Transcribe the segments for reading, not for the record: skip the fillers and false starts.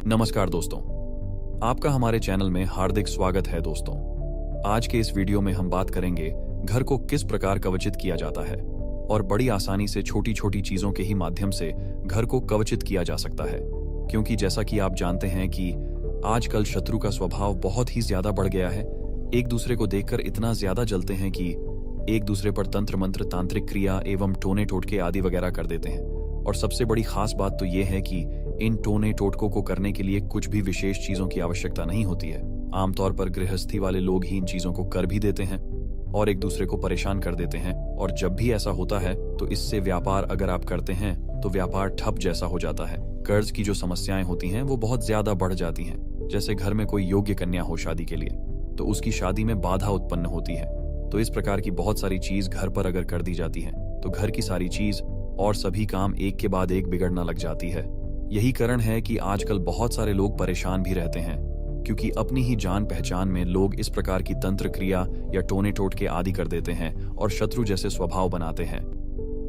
नमस्कार दोस्तों, आपका हमारे चैनल में हार्दिक स्वागत है दोस्तों। आज के इस वीडियो में हम बात करेंगे घर को किस प्रकार कवचित किया जाता है और बड़ी आसानी से छोटी छोटी चीजों के ही माध्यम से घर को कवचित किया जा सकता है। क्योंकि जैसा कि आप जानते हैं कि आजकल शत्रु का स्वभाव बहुत ही ज्यादा बढ़ गया है। एक दूसरे को देखकर इतना ज्यादा जलते हैं कि एक दूसरे पर तंत्र मंत्र, तांत्रिक क्रिया एवं टोने टोटके आदि वगैरह कर देते हैं। और सबसे बड़ी खास बात तो ये है कि इन टोने टोटकों को करने के लिए कुछ भी विशेष चीजों की आवश्यकता नहीं होती है। आमतौर पर गृहस्थी वाले लोग ही इन चीजों को कर भी देते हैं और एक दूसरे को परेशान कर देते हैं। और जब भी ऐसा होता है तो इससे व्यापार अगर आप करते हैं तो व्यापार ठप जैसा हो जाता है। कर्ज की जो समस्याएं होती हैं वो बहुत ज्यादा बढ़ जाती हैं। जैसे घर में कोई योग्य कन्या हो शादी के लिए तो उसकी शादी में बाधा उत्पन्न होती है। तो इस प्रकार की बहुत सारी चीज घर पर अगर कर दी जाती है तो घर की सारी चीज और सभी काम एक के बाद एक बिगड़ना लग जाती है। यही कारण है कि आजकल बहुत सारे लोग परेशान भी रहते हैं, क्योंकि अपनी ही जान पहचान में लोग इस प्रकार की तंत्र क्रिया या टोने टोटके आदि कर देते हैं और शत्रु जैसे स्वभाव बनाते हैं।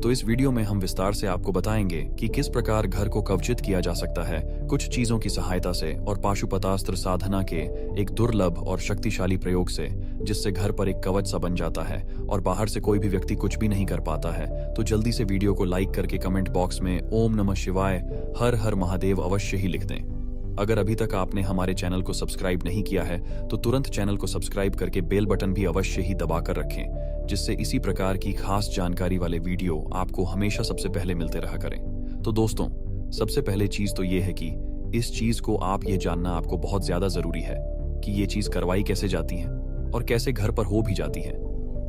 तो इस वीडियो में हम विस्तार से आपको बताएंगे कि किस प्रकार घर को कवचित किया जा सकता है कुछ चीजों की सहायता से और पाशुपतास्त्र साधना के एक दुर्लभ और शक्तिशाली प्रयोग से, जिससे घर पर एक कवच सा बन जाता है और बाहर से कोई भी व्यक्ति कुछ भी नहीं कर पाता है। तो जल्दी से वीडियो को लाइक करके कमेंट बॉक्स में ओम नमः शिवाय, हर हर महादेव अवश्य ही लिख दें। अगर अभी तक आपने हमारे चैनल को सब्सक्राइब नहीं किया है तो तुरंत चैनल को सब्सक्राइब करके बेल बटन भी अवश्य ही दबा कर रखें, जिससे इसी प्रकार की खास जानकारी वाले वीडियो आपको हमेशा सबसे पहले मिलते रहा करें। तो दोस्तों, सबसे पहले चीज तो ये है कि इस चीज को आप ये जानना आपको बहुत ज्यादा जरूरी है कि ये चीज करवाई कैसे जाती है और कैसे घर पर हो भी जाती है।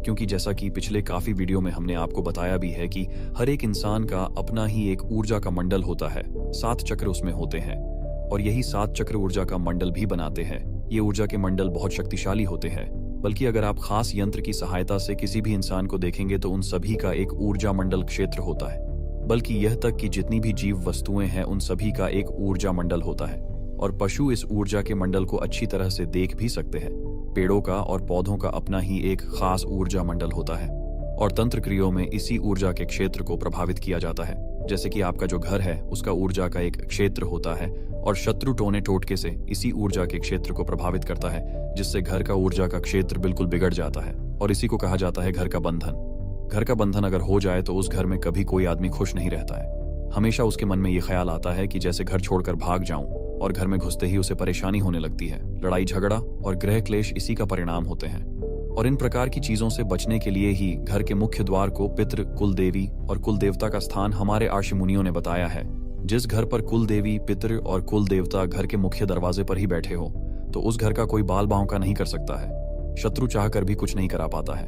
क्योंकि जैसा कि पिछले काफी वीडियो में हमने आपको बताया भी है कि हर एक इंसान का अपना ही एक ऊर्जा का मंडल होता है, 7 चक्र उसमें होते हैं और यही 7 चक्र ऊर्जा का मंडल भी बनाते हैं। ये ऊर्जा के मंडल बहुत शक्तिशाली होते हैं, बल्कि अगर आप खास यंत्र की सहायता से किसी भी इंसान को देखेंगे तो उन सभी का एक ऊर्जा मंडल क्षेत्र होता है। बल्कि यह तक कि जितनी भी जीव वस्तुएं हैं उन सभी का एक ऊर्जा मंडल होता है और पशु इस ऊर्जा के मंडल को अच्छी तरह से देख भी सकते हैं। पेड़ों का और पौधों का अपना ही एक खास ऊर्जा मंडल होता है और तंत्र क्रियाओं में इसी ऊर्जा के क्षेत्र को प्रभावित किया जाता है। जैसे कि आपका जो घर है उसका ऊर्जा का एक क्षेत्र होता है और शत्रु टोने टोटके से इसी ऊर्जा के क्षेत्र को प्रभावित करता है, जिससे घर का ऊर्जा का क्षेत्र बिल्कुल बिगड़ जाता है और इसी को कहा जाता है घर का बंधन। घर का बंधन अगर हो जाए तो उस घर में कभी कोई आदमी खुश नहीं रहता है। हमेशा उसके मन में ये ख्याल आता है कि जैसे घर छोड़कर भाग जाऊं, और घर में घुसते ही उसे परेशानी होने लगती है। लड़ाई झगड़ा और गृह क्लेश इसी का परिणाम होते हैं। और इन प्रकार की चीजों से बचने के लिए ही घर के मुख्य द्वार को पितृ, कुल देवी और कुल देवता का स्थान हमारे आर्षि मुनियों ने बताया है। जिस घर पर कुल देवी, पितृ और कुल देवता घर के मुख्य दरवाजे पर ही बैठे हो तो उस घर का कोई बाल बांका नहीं कर सकता है। शत्रु चाहकर भी कुछ नहीं करा पाता है।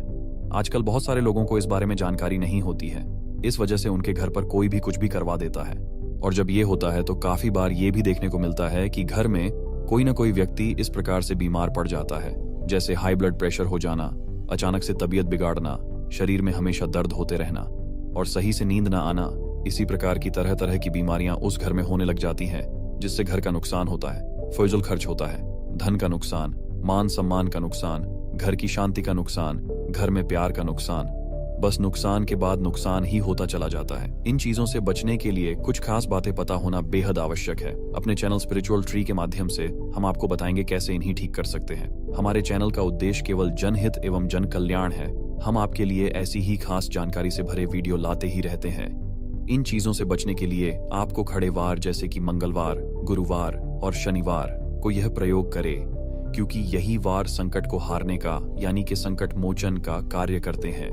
आजकल बहुत सारे लोगों को इस बारे में जानकारी नहीं होती है, इस वजह से उनके घर पर कोई भी कुछ भी करवा देता है। और जब ये होता है तो काफी बार ये भी देखने को मिलता है कि घर में कोई न कोई व्यक्ति इस प्रकार से बीमार पड़ जाता है, जैसे हाई ब्लड प्रेशर हो जाना, अचानक से तबीयत बिगाड़ना, शरीर में हमेशा दर्द होते रहना और सही से नींद न आना। इसी प्रकार की तरह तरह की बीमारियां उस घर में होने लग जाती हैं, जिससे घर का नुकसान होता है, फजूल खर्च होता है, धन का नुकसान, मान सम्मान का नुकसान, घर की शांति का नुकसान, घर में प्यार का नुकसान। बस नुकसान के बाद नुकसान ही होता चला जाता है। इन चीजों से बचने के लिए कुछ खास बातें पता होना बेहद आवश्यक है। अपने चैनल स्पिरिचुअल ट्री के माध्यम से हम आपको बताएंगे कैसे इन्हीं ठीक कर सकते हैं। हमारे चैनल का उद्देश्य केवल जनहित एवं जन कल्याण है। हम आपके लिए ऐसी ही खास जानकारी से भरे वीडियो लाते ही रहते हैं। इन चीजों से बचने के लिए आपको खड़े वार जैसे कि मंगलवार, गुरुवार और शनिवार को यह प्रयोग करें, क्योंकि यही वार संकट को हारने का यानी कि संकट मोचन का कार्य करते हैं।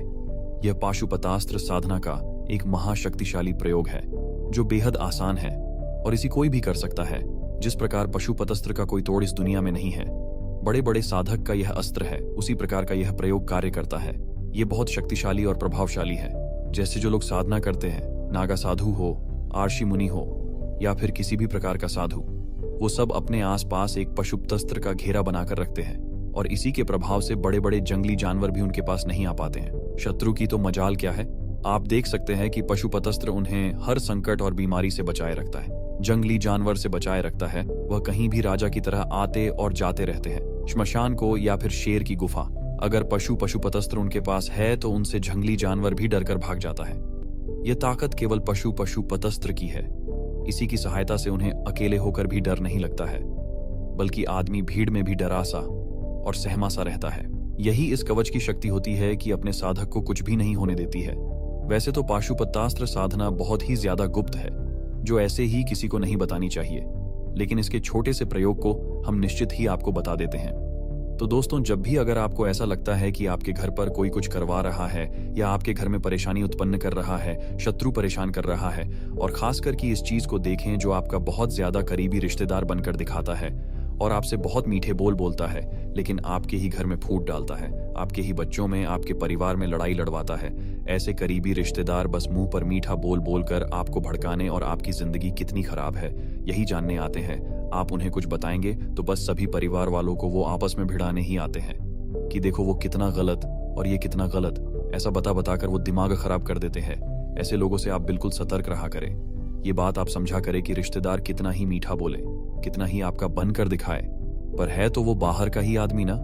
यह पाशुपतास्त्र साधना का एक महाशक्तिशाली प्रयोग है जो बेहद आसान है और इसी कोई भी कर सकता है। जिस प्रकार पशुपतस्त्र का कोई तोड़ इस दुनिया में नहीं है, बड़े बड़े साधक का यह अस्त्र है, उसी प्रकार का यह प्रयोग कार्य करता है। यह बहुत शक्तिशाली और प्रभावशाली है। जैसे जो लोग साधना करते हैं, नागा साधु हो, आर्षि मुनि हो या फिर किसी भी प्रकार का साधु, वो सब अपने आसपास एक पशुपतस्त्र का घेरा बनाकर रखते हैं और इसी के प्रभाव से बड़े बड़े जंगली जानवर भी उनके पास नहीं आ पाते हैं। शत्रु की तो मजाल क्या है, आप देख सकते हैं कि पशुपतस्त्र उन्हें हर संकट और बीमारी से बचाए रखता है, जंगली जानवर से बचाए रखता है। वह कहीं भी राजा की तरह आते और जाते रहते हैं। श्मशान को या फिर शेर की गुफा, अगर पशुपतस्त्र उनके पास है तो उनसे जंगली जानवर भी डरकर भाग जाता है। यह ताकत केवल पशुपतस्त्र की है। इसी की सहायता से उन्हें अकेले होकर भी डर नहीं लगता है, बल्कि आदमी भीड़ में भी डरा सा और सहमा सा रहता है। यही इस कवच की शक्ति होती है कि अपने साधक को कुछ भी नहीं होने देती है। वैसे तो पाशुपतास्त्र साधना बहुत ही ज्यादा गुप्त है, जो ऐसे ही किसी को नहीं बतानी चाहिए, लेकिन इसके छोटे से प्रयोग को हम निश्चित ही आपको बता देते हैं। तो दोस्तों, जब भी अगर आपको ऐसा लगता है कि आपके घर पर कोई कुछ करवा रहा है या आपके घर में परेशानी उत्पन्न कर रहा है, शत्रु परेशान कर रहा है, और खासकर कि इस चीज को देखें जो आपका बहुत ज्यादा करीबी रिश्तेदार बनकर दिखाता है और आपसे बहुत मीठे बोल बोलता है, लेकिन आपके ही घर में फूट डालता है, आपके ही बच्चों में, आपके परिवार में लड़ाई लड़वाता है। ऐसे करीबी रिश्तेदार बस मुंह पर मीठा बोल बोलकर आपको भड़काने और आपकी जिंदगी कितनी खराब है यही जानने आते हैं। आप उन्हें कुछ बताएंगे तो बस सभी परिवार वालों को वो आपस में भिड़ाने ही आते हैं कि देखो वो कितना गलत और ये कितना गलत, ऐसा बता बताकर वो दिमाग खराब कर देते हैं। ऐसे लोगों से आप बिल्कुल सतर्क रहा करें। ये बात आप समझा करें कि रिश्तेदार कितना ही मीठा बोले, कितना ही आपका बनकर दिखाए, पर है तो वो बाहर का ही आदमी ना,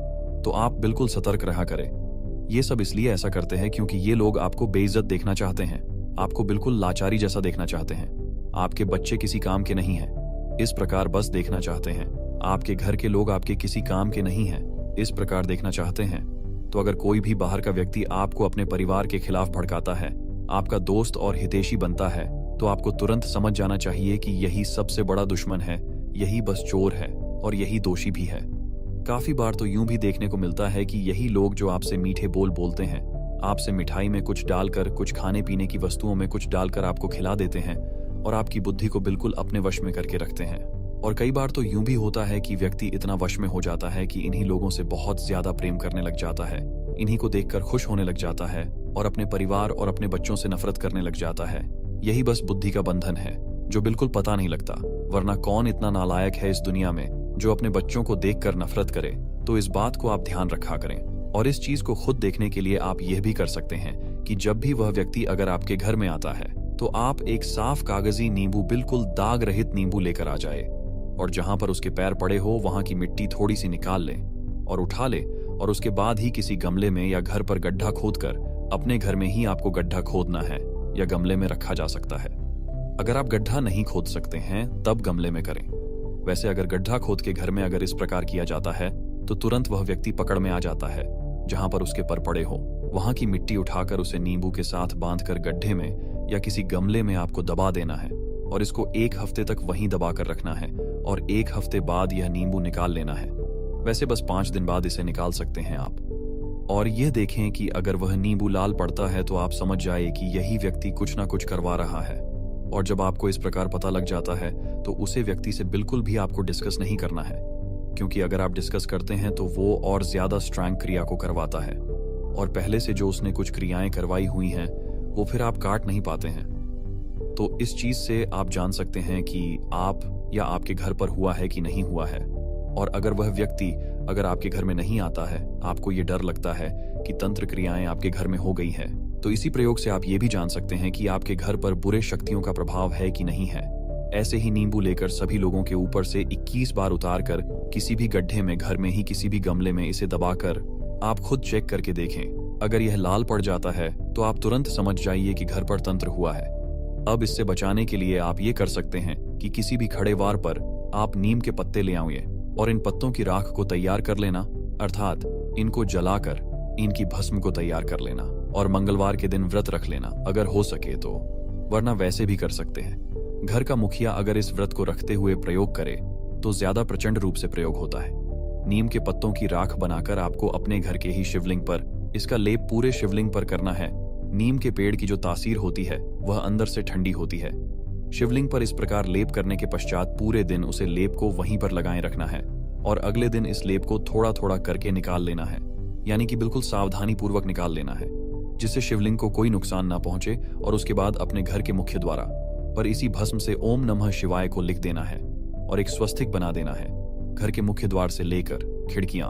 तो आप बिल्कुल सतर्क रहा करें। ये सब इसलिए ऐसा करते हैं क्योंकि ये लोग आपको बेइज्जत देखना चाहते हैं, आपको बिल्कुल लाचारी जैसा देखना चाहते हैं। आपके बच्चे किसी काम के नहीं हैं, इस प्रकार बस देखना चाहते हैं। आपके घर के लोग आपके किसी काम के नहीं हैं, इस प्रकार देखना चाहते हैं। तो अगर कोई भी बाहर का व्यक्ति आपको अपने परिवार के खिलाफ भड़काता है, आपका दोस्त और हितैषी बनता है, तो आपको तुरंत समझ जाना चाहिए कि यही सबसे बड़ा दुश्मन है, यही बस चोर है और यही दोषी भी है। काफी बार तो यूं भी देखने को मिलता है कि यही लोग जो आपसे मीठे बोल बोलते हैं, आपसे मिठाई में कुछ डालकर, कुछ खाने पीने की वस्तुओं में कुछ डालकर आपको खिला देते हैं और आपकी बुद्धि को बिल्कुल अपने वश में करके रखते हैं। और कई बार तो यूं भी होता है कि व्यक्ति इतना वश में हो जाता है कि इन्हीं लोगों से बहुत ज्यादा प्रेम करने लग जाता है, इन्हीं को देखकर खुश होने लग जाता है और अपने परिवार और अपने बच्चों से नफरत करने लग जाता है। यही बस बुद्धि का बंधन है जो बिल्कुल पता नहीं लगता। वरना कौन इतना नालायक है इस दुनिया में जो अपने बच्चों को देखकर नफरत करे। तो इस बात को आप ध्यान रखा करें। और इस चीज को खुद देखने के लिए आप यह भी कर सकते हैं कि जब भी वह व्यक्ति अगर आपके घर में आता है तो आप एक साफ कागजी नींबू, बिल्कुल दाग रहित नींबू लेकर आ जाए और जहां पर उसके पैर पड़े हो वहां की मिट्टी थोड़ी सी निकाल ले और उठा ले, और उसके बाद ही किसी गमले में या घर पर गड्ढा खोदकर, अपने घर में ही आपको गड्ढा खोदना है या गमले में रखा जा सकता है। अगर आप गड्ढा नहीं खोद सकते हैं तब गमले में करें। वैसे अगर गड्ढा खोद के घर में अगर इस प्रकार किया जाता है तो तुरंत वह व्यक्ति पकड़ में आ जाता है। जहां पर उसके पर पड़े हो वहां की मिट्टी उठाकर उसे नींबू के साथ बांधकर गड्ढे में या किसी गमले में आपको दबा देना है और इसको 1 हफ्ते तक वहीं दबाकर रखना है और 1 हफ्ते बाद यह नींबू निकाल लेना है। वैसे बस 5 दिन बाद इसे निकाल सकते हैं आप। और यह देखें कि अगर वह नींबू लाल पड़ता है तो आप समझ जाए कि यही व्यक्ति कुछ ना कुछ करवा रहा है। और जब आपको इस प्रकार पता लग जाता है तो उसे व्यक्ति से बिल्कुल भी आपको डिस्कस नहीं करना है, क्योंकि अगर आप डिस्कस करते हैं तो वो और ज्यादा स्ट्रॉन्ग क्रिया को करवाता है और पहले से जो उसने कुछ क्रियाएं करवाई हुई हैं वो फिर आप काट नहीं पाते हैं। तो इस चीज से आप जान सकते हैं कि आप या आपके घर पर हुआ है कि नहीं हुआ है। और अगर वह व्यक्ति अगर आपके घर में नहीं आता है, आपको ये डर लगता है कि तंत्र क्रियाएं आपके घर में हो गई है, तो इसी प्रयोग से आप ये भी जान सकते हैं कि आपके घर पर बुरे शक्तियों का प्रभाव है कि नहीं है। ऐसे ही नींबू लेकर सभी लोगों के ऊपर से 21 बार उतार कर किसी भी गड्ढे में, घर में ही किसी भी गमले में इसे दबाकर आप खुद चेक करके देखें। अगर यह लाल पड़ जाता है तो आप तुरंत समझ जाइए कि घर पर तंत्र हुआ है। अब इससे बचाने के लिए आप ये कर सकते हैं कि किसी भी खड़े वार पर आप नीम के पत्ते ले आइए और इन पत्तों की राख को तैयार कर लेना, अर्थात इनको जलाकर इनकी भस्म को तैयार कर लेना और मंगलवार के दिन व्रत रख लेना अगर हो सके तो, वरना वैसे भी कर सकते हैं। घर का मुखिया अगर इस व्रत को रखते हुए प्रयोग करे तो ज्यादा प्रचंड रूप से प्रयोग होता है। नीम के पत्तों की राख बनाकर आपको अपने घर के ही शिवलिंग पर इसका लेप पूरे शिवलिंग पर करना है। नीम के पेड़ की जो तासीर होती है वह अंदर से ठंडी होती है। शिवलिंग पर इस प्रकार लेप करने के पश्चात पूरे दिन उसे लेप को वहीं पर लगाए रखना है और अगले दिन इस लेप को थोड़ा थोड़ा करके निकाल लेना है, यानी कि बिल्कुल सावधानी पूर्वक निकाल लेना है जिससे शिवलिंग को कोई नुकसान ना पहुंचे। और उसके बाद अपने घर के मुख्य द्वार पर इसी भस्म से ओम नमः शिवाय को लिख देना है और एक स्वस्तिक बना देना है। घर के मुख्य द्वार से लेकर खिड़कियां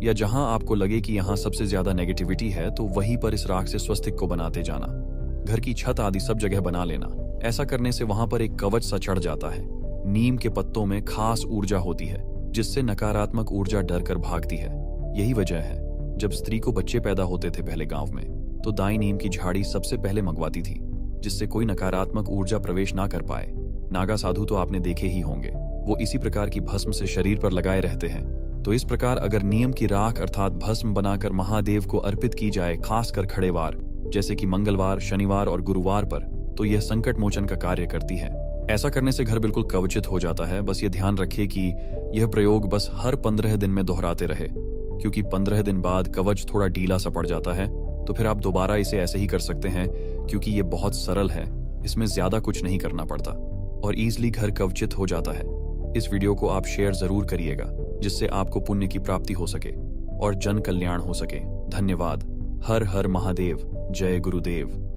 या जहां आपको लगे कि यहां सबसे ज्यादा नेगेटिविटी है तो वहीं पर इस राख से स्वस्तिक को बनाते जाना। घर की छत आदि सब जगह बना लेना। ऐसा करने से वहां पर एक कवच सा चढ़ जाता है। नीम के पत्तों में खास ऊर्जा होती है जिससे नकारात्मक ऊर्जा डर कर भागती है। यही वजह है जब स्त्री को बच्चे पैदा होते थे पहले गांव में तो दाई नीम की झाड़ी सबसे पहले मंगवाती थी जिससे कोई नकारात्मक ऊर्जा प्रवेश ना कर पाए, नागा साधु तो आपने देखे ही होंगे, वो इसी प्रकार की भस्म से शरीर पर लगाए रहते हैं। तो इस प्रकार अगर नियम की राख अर्थात भस्म बनाकर महादेव को अर्पित की जाए, खासकर खड़े वार जैसे कि मंगलवार, शनिवार और गुरुवार पर, तो यह संकट मोचन का कार्य करती है। ऐसा करने से घर बिल्कुल कवचित हो जाता है। बस ये ध्यान रखिए कि यह प्रयोग बस हर 15 दिन में दोहराते रहे, क्योंकि 15 दिन बाद कवच थोड़ा ढीला सा पड़ जाता है। तो फिर आप दोबारा इसे ऐसे ही कर सकते हैं, क्योंकि ये बहुत सरल है, इसमें ज्यादा कुछ नहीं करना पड़ता और ईजिली घर कवचित हो जाता है। इस वीडियो को आप शेयर जरूर करिएगा, जिससे आपको पुण्य की प्राप्ति हो सके और जन कल्याण हो सके। धन्यवाद। हर हर महादेव। जय गुरुदेव।